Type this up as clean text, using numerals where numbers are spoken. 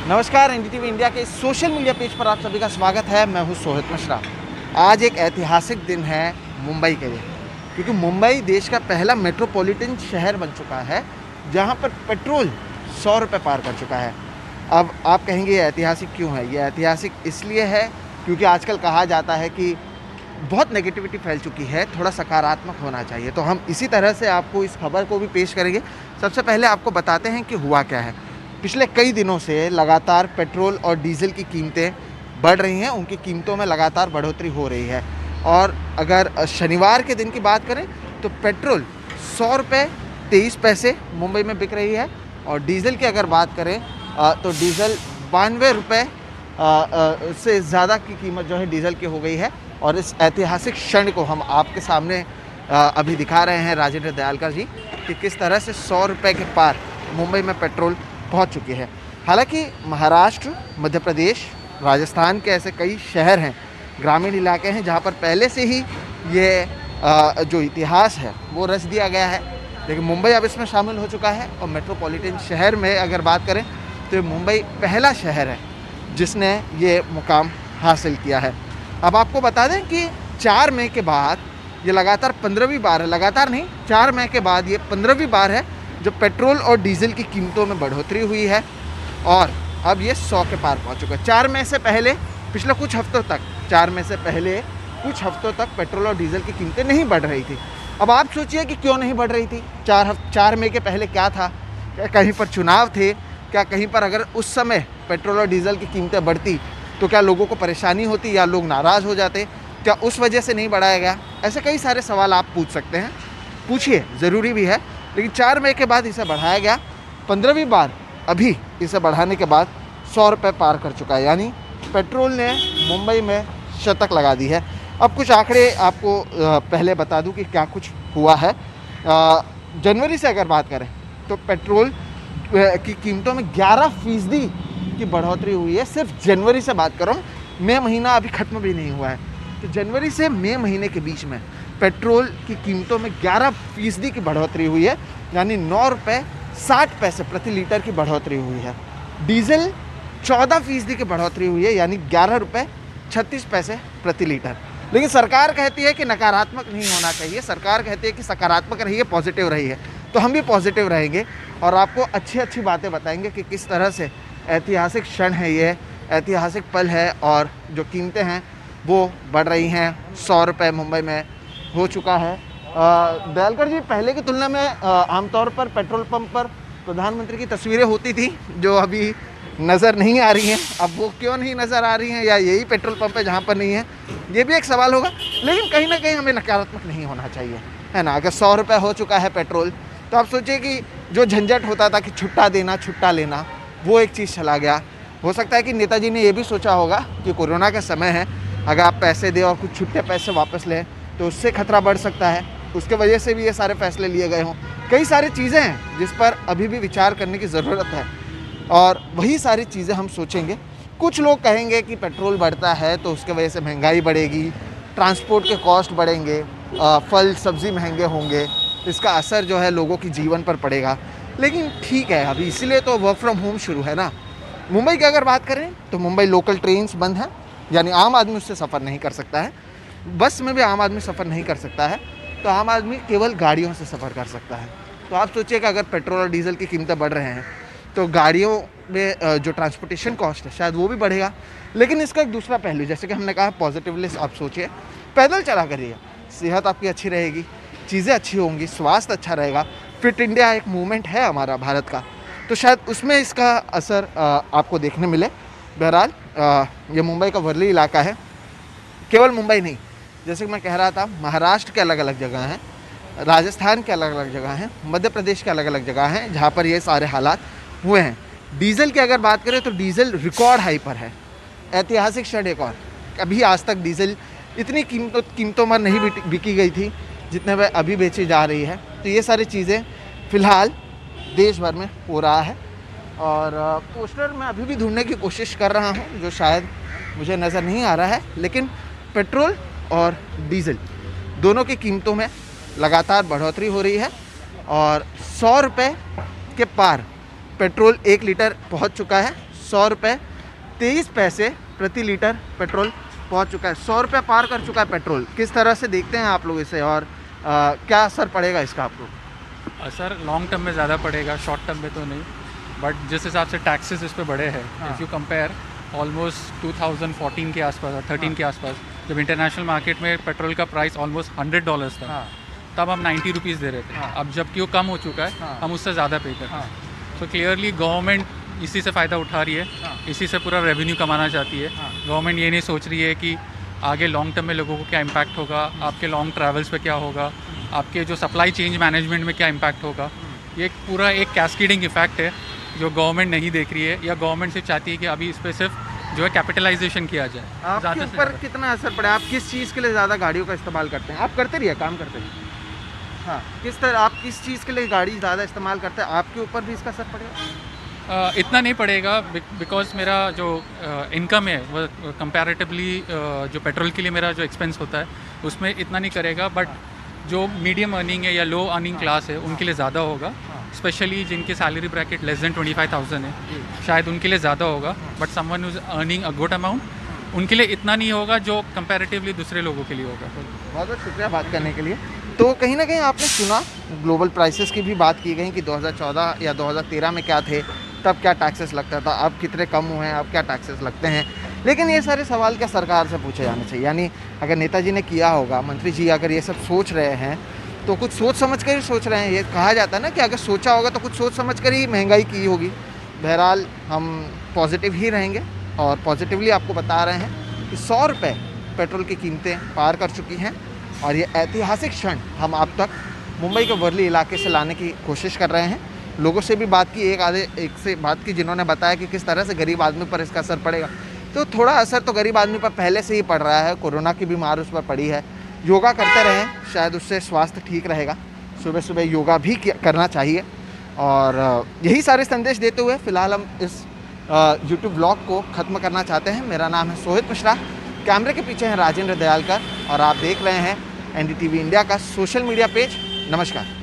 नमस्कार, NDTV India के social media page पर आप सभी का स्वागत है। मैं हूं सोहित मिश्रा। आज एक ऐतिहासिक दिन है मुंबई के लिए, क्योंकि मुंबई देश का पहला मेट्रोपॉलिटन शहर बन चुका है जहां पर पेट्रोल 100 रुपये पार कर चुका है। अब आप कहेंगे ये ऐतिहासिक क्यों है? ये ऐतिहासिक इसलिए है क्योंकि आजकल कहा जाता है कि बहुत नेगेटिविटी फैल चुकी है, थोड़ा सकारात्मक होना चाहिए। तो हम इसी तरह से आपको इस खबर को भी पेश करेंगे। सबसे पहले आपको बताते हैं कि हुआ क्या है। पिछले कई दिनों से लगातार पेट्रोल और डीजल की कीमतें बढ़ रही हैं, उनकी कीमतों में लगातार बढ़ोतरी हो रही है। और अगर शनिवार के दिन की बात करें तो पेट्रोल 100 रुपये 23 पैसे मुंबई में बिक रही है, और डीज़ल की अगर बात करें तो डीज़ल 92 रुपये से ज़्यादा की कीमत जो है डीज़ल की हो गई है। और इस ऐतिहासिक क्षण को हम आपके सामने अभी दिखा रहे हैं राजेंद्र दयालकर जी, कि किस तरह से 100 रुपये के पार मुंबई में पेट्रोल पहुंच चुकी है। हालांकि महाराष्ट्र, मध्य प्रदेश, राजस्थान के ऐसे कई शहर हैं, ग्रामीण इलाके हैं जहां पर पहले से ही ये जो इतिहास है वो रच दिया गया है, लेकिन मुंबई अब इसमें शामिल हो चुका है। और मेट्रोपॉलिटन शहर में अगर बात करें तो मुंबई पहला शहर है जिसने ये मुकाम हासिल किया है। अब आपको बता दें कि 4 मई के बाद ये लगातार 15वीं बार है, लगातार नहीं, 4 मई के बाद ये 15वीं बार है जो पेट्रोल और डीजल की कीमतों में बढ़ोतरी हुई है, और अब ये 100 के पार पहुंच चुका है। 4 मई से पहले पिछले कुछ हफ्तों तक, 4 मई से पहले कुछ हफ्तों तक पेट्रोल और डीजल की कीमतें नहीं बढ़ रही थी। अब आप सोचिए कि क्यों नहीं बढ़ रही थी। 4 मई के पहले क्या था? क्या कहीं पर चुनाव थे? क्या कहीं पर अगर उस समय पेट्रोल और डीजल की कीमतें बढ़ती तो क्या लोगों को परेशानी होती या लोग नाराज़ हो जाते? क्या उस वजह से नहीं बढ़ाया गया? ऐसे कई सारे सवाल आप पूछ सकते हैं, पूछिए, ज़रूरी भी है। लेकिन 4 मई के बाद इसे बढ़ाया गया, 15वीं बार अभी इसे बढ़ाने के बाद 100 रुपये पार कर चुका है। यानी पेट्रोल ने मुंबई में शतक लगा दी है। अब कुछ आंकड़े आपको पहले बता दूं कि क्या कुछ हुआ है। जनवरी से अगर बात करें तो पेट्रोल की कीमतों में 11% की बढ़ोतरी हुई है। सिर्फ जनवरी से बात कर रहा हूँ, मई महीना अभी ख़त्म भी नहीं हुआ है। तो जनवरी से मई महीने के बीच में पेट्रोल की कीमतों में 11% की बढ़ोतरी हुई है, यानी 9 रुपये 60 पैसे प्रति लीटर की बढ़ोतरी हुई है। डीजल 14% की बढ़ोतरी हुई है, यानी 11 रुपये 36 पैसे प्रति लीटर। लेकिन सरकार कहती है कि नकारात्मक नहीं होना चाहिए, सरकार कहती है कि सकारात्मक रहिए, पॉजिटिव रहिए। तो हम भी पॉजिटिव रहेंगे और आपको अच्छी अच्छी बातें बताएंगे कि किस तरह से ऐतिहासिक क्षण है, ये ऐतिहासिक पल है, और जो कीमतें हैं वो बढ़ रही हैं। 100 रुपये मुंबई में हो चुका है। दयालकर जी, पहले की तुलना में आमतौर पर पेट्रोल पंप पर प्रधानमंत्री की तस्वीरें होती थी जो अभी नज़र नहीं आ रही हैं। अब वो क्यों नहीं नज़र आ रही हैं, या यही पेट्रोल पंप है जहाँ पर नहीं है, ये भी एक सवाल होगा। लेकिन कहीं ना कहीं हमें नकारात्मक नहीं होना चाहिए, है ना। अगर 100 रुपये हो चुका है पेट्रोल, तो आप सोचिए कि जो झंझट होता था कि छुट्टा देना, छुट्टा लेना, वो एक चीज़ चला गया। हो सकता है कि नेताजी ने ये भी सोचा होगा कि कोरोना का समय है, अगर आप पैसे दें और कुछ छुट्टे पैसे वापस लें तो उससे खतरा बढ़ सकता है, उसके वजह से भी ये सारे फैसले लिए गए हों। कई सारी चीज़ें हैं जिस पर अभी भी विचार करने की ज़रूरत है, और वही सारी चीज़ें हम सोचेंगे। कुछ लोग कहेंगे कि पेट्रोल बढ़ता है तो उसके वजह से महंगाई बढ़ेगी, ट्रांसपोर्ट के कॉस्ट बढ़ेंगे, फल सब्ज़ी महंगे होंगे, इसका असर जो है लोगों की जीवन पर पड़ेगा। लेकिन ठीक है, अभी इसीलिए तो वर्क फ्रॉम होम शुरू है ना। मुंबई की अगर बात करें तो मुंबई लोकल ट्रेन्स बंद हैं, यानी आम आदमी उससे सफ़र नहीं कर सकता है। बस में भी आम आदमी सफ़र नहीं कर सकता है, तो आम आदमी केवल गाड़ियों से सफ़र कर सकता है। तो आप सोचिए कि अगर पेट्रोल और डीजल की कीमतें बढ़ रहे हैं तो गाड़ियों में जो ट्रांसपोर्टेशन कॉस्ट है शायद वो भी बढ़ेगा। लेकिन इसका एक दूसरा पहलू, जैसे कि हमने कहा, पॉजिटिवली आप सोचिए, पैदल चला करिए, सेहत आपकी अच्छी रहेगी, चीज़ें अच्छी होंगी, स्वास्थ्य अच्छा रहेगा। फिट इंडिया एक मूवमेंट है हमारा भारत का, तो शायद उसमें इसका असर आपको देखने मिले। बहरहाल ये मुंबई का वर्ली इलाका है, केवल मुंबई नहीं, जैसे कि मैं कह रहा था, महाराष्ट्र के अलग अलग जगह हैं, राजस्थान के अलग अलग जगह हैं, मध्य प्रदेश के अलग अलग जगह हैं जहाँ पर ये सारे हालात हुए हैं। डीज़ल की अगर बात करें तो डीज़ल रिकॉर्ड हाई पर है। ऐतिहासिक क्षण एक और, अभी आज तक डीज़ल इतनी कीमतों में नहीं बिकी गई थी जितने में अभी बेची जा रही है। तो ये सारी चीज़ें फ़िलहाल देश भर में हो रहा है, और पोस्टर मैं अभी भी ढूंढने की कोशिश कर रहा हूँ जो शायद मुझे नज़र नहीं आ रहा है। लेकिन पेट्रोल और डीज़ल दोनों की कीमतों में लगातार बढ़ोतरी हो रही है, और 100 रुपये के पार पेट्रोल 1 लीटर पहुंच चुका है। ₹100 23 पैसे प्रति लीटर पेट्रोल पहुंच चुका है। 100 रुपये पार कर चुका है पेट्रोल। किस तरह से देखते हैं आप लोग इसे, और क्या असर पड़ेगा इसका आपको? असर लॉन्ग टर्म में ज़्यादा पड़ेगा, शॉर्ट टर्म में तो नहीं। बट जिस हिसाब से टैक्सेस इस पे बढ़े हैं, इफ़ यू कंपेयर ऑलमोस्ट 2014 के आसपास और 13 के आसपास, जब इंटरनेशनल मार्केट में पेट्रोल का प्राइस ऑलमोस्ट $100 था, तब हम 90 रुपीज़ दे रहे थे। अब जबकि वो कम हो चुका है, हम उससे ज़्यादा पे करते हैं। सो क्लियरली गवर्नमेंट इसी से फ़ायदा उठा रही है, इसी से पूरा रेवेन्यू कमाना चाहती है। गवर्नमेंट ये नहीं सोच रही है कि आगे लॉन्ग टर्म में लोगों को क्या इम्पैक्ट होगा, आपके लॉन्ग ट्रैवल्स पे क्या होगा, आपके जो सप्लाई चेंज मैनेजमेंट में क्या इम्पैक्ट होगा। ये पूरा एक कैस्केडिंग इफेक्ट है जो गवर्नमेंट नहीं देख रही है, या गवर्नमेंट सिर्फ चाहती है कि अभी इस पर सिर्फ जो है कैपिटलाइजेशन किया जाए। आपके ऊपर कितना असर पड़ा? आप किस चीज़ के लिए ज़्यादा गाड़ियों का इस्तेमाल करते हैं? आप करते रहिए, काम करते रहिए। हाँ, किस तरह आप किस चीज़ के लिए गाड़ी ज़्यादा इस्तेमाल करते हैं? आपके ऊपर भी इसका असर पड़ेगा? इतना नहीं पड़ेगा, बिकॉज मेरा जो इनकम है वो कंपैरेटिवली जो पेट्रोल के लिए मेरा जो एक्सपेंस होता है उसमें इतना नहीं करेगा। बट जो मीडियम अर्निंग है या लो अर्निंग क्लास है उनके लिए ज़्यादा होगा, स्पेशली जिनकी सैलरी ब्रैकेट लेस देन 25,000 है, शायद उनके लिए ज़्यादा होगा। But someone is earning a good amount, उनके लिए इतना नहीं होगा जो कंपैरेटिवली दूसरे लोगों के लिए होगा। बहुत बहुत शुक्रिया बात करने के लिए। तो कहीं ना कहीं आपने सुना, ग्लोबल प्राइसेस की भी बात की गई कि 2014 या 2013 में क्या थे, तब क्या टैक्सेस लगता था, अब कितने कम हुए हैं, अब क्या टैक्सेस लगते हैं। लेकिन ये सारे सवाल क्या सरकार से पूछे जाने चाहिए? यानी अगर नेताजी ने किया होगा, मंत्री जी अगर ये सब सोच रहे हैं तो कुछ सोच समझ कर ही सोच रहे हैं। ये कहा जाता है ना कि अगर सोचा होगा तो कुछ सोच समझ कर ही महंगाई की होगी। बहरहाल हम पॉजिटिव ही रहेंगे और पॉजिटिवली आपको बता रहे हैं कि ₹100 पेट्रोल की कीमतें पार कर चुकी हैं, और ये ऐतिहासिक क्षण हम आप तक मुंबई के वर्ली इलाके से लाने की कोशिश कर रहे हैं। लोगों से भी बात की, एक से बात की जिन्होंने बताया कि किस तरह से गरीब आदमी पर इसका असर पड़ेगा। तो थोड़ा असर तो गरीब आदमी पर पहले से ही पड़ रहा है, कोरोना की बीमार उस पर पड़ी है। योगा करते रहें, शायद उससे स्वास्थ्य ठीक रहेगा। सुबह सुबह योगा भी करना चाहिए। और यही सारे संदेश देते हुए फ़िलहाल हम इस यूट्यूब ब्लॉग को ख़त्म करना चाहते हैं। मेरा नाम है सोहित मिश्रा, कैमरे के पीछे हैं राजेंद्र दयालकर, और आप देख रहे हैं NDTV इंडिया का सोशल मीडिया पेज। नमस्कार।